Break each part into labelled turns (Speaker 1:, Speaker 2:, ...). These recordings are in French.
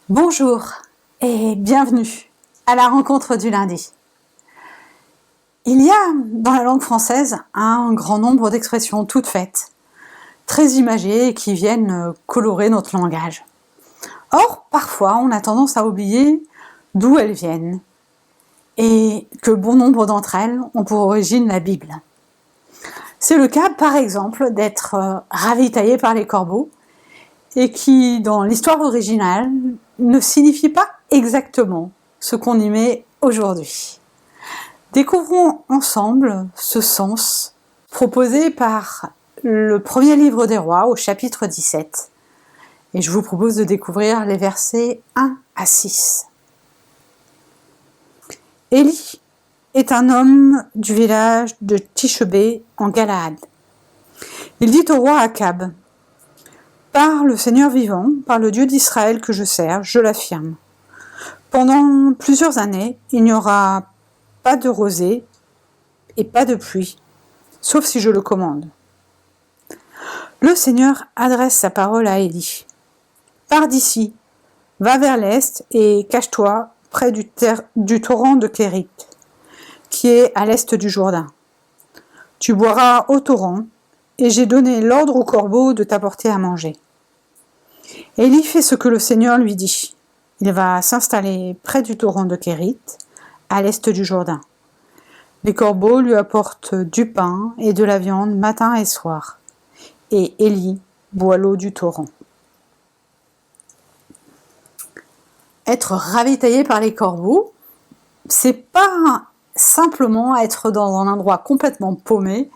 Speaker 1: Bonjour et bienvenue à la rencontre du lundi. Il y a dans la langue française un grand nombre d'expressions toutes faites, très imagées et qui viennent colorer notre langage. Or, parfois, on a tendance à oublier d'où elles viennent et que bon nombre d'entre elles ont pour origine la Bible. C'est le cas, par exemple, d'être ravitaillé par les corbeaux et qui, dans l'histoire originale, ne signifie pas exactement ce qu'on y met aujourd'hui. Découvrons ensemble ce sens proposé par le premier livre des rois au chapitre 17. Et je vous propose de découvrir les versets 1 à 6. Élie est un homme du village de Tishbé en Galaad. Il dit au roi Akab: par le Seigneur vivant, par le Dieu d'Israël que je sers, je l'affirme. Pendant plusieurs années, il n'y aura pas de rosée et pas de pluie, sauf si je le commande. Le Seigneur adresse sa parole à Élie. Pars d'ici, va vers l'est et cache-toi près du torrent de Kérit, qui est à l'est du Jourdain. Tu boiras au torrent, et j'ai donné l'ordre au corbeau de t'apporter à manger. Élie fait ce que le Seigneur lui dit. Il va s'installer près du torrent de Kérit, à l'est du Jourdain. Les corbeaux lui apportent du pain et de la viande matin et soir. Et Élie boit l'eau du torrent. Être ravitaillé par les corbeaux, c'est pas simplement être dans un endroit complètement paumé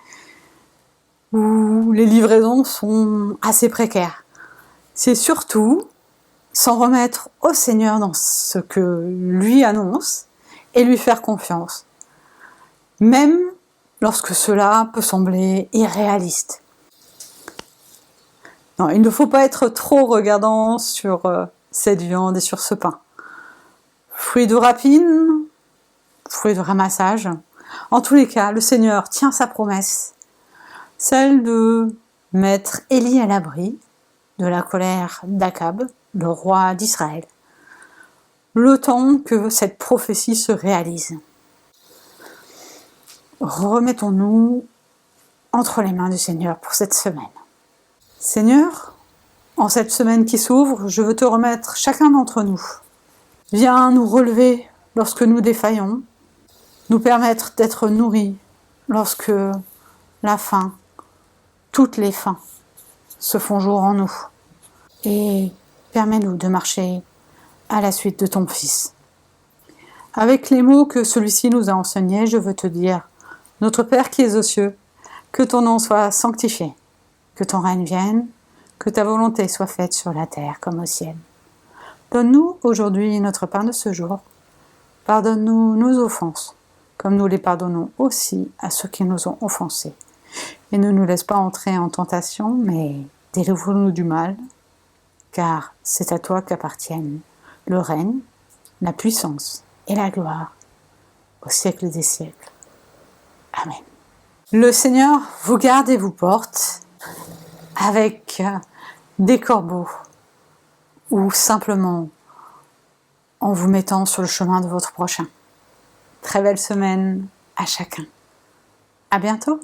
Speaker 1: où les livraisons sont assez précaires. C'est surtout s'en remettre au Seigneur dans ce que lui annonce et lui faire confiance, même lorsque cela peut sembler irréaliste. Non, il ne faut pas être trop regardant sur cette viande et sur ce pain. Fruits de rapine, fruits de ramassage. En tous les cas, le Seigneur tient sa promesse, celle de mettre Élie à l'abri de la colère d'Akab, le roi d'Israël, le temps que cette prophétie se réalise. Remettons-nous entre les mains du Seigneur pour cette semaine. Seigneur, en cette semaine qui s'ouvre, je veux te remettre chacun d'entre nous. Viens nous relever lorsque nous défaillons, nous permettre d'être nourris lorsque la faim, toutes les faims, se font jour en nous. Et permets-nous de marcher à la suite de ton Fils. Avec les mots que celui-ci nous a enseignés, je veux te dire: Notre Père qui es aux cieux, que ton nom soit sanctifié, que ton règne vienne, que ta volonté soit faite sur la terre comme au ciel. Donne-nous aujourd'hui notre pain de ce jour. Pardonne-nous nos offenses, comme nous les pardonnons aussi à ceux qui nous ont offensés. Et ne nous laisse pas entrer en tentation, mais délivre-nous du mal, car c'est à toi qu'appartiennent le règne, la puissance et la gloire au siècle des siècles. Amen. Le Seigneur vous garde et vous porte avec des corbeaux ou simplement en vous mettant sur le chemin de votre prochain. Très belle semaine à chacun. À bientôt.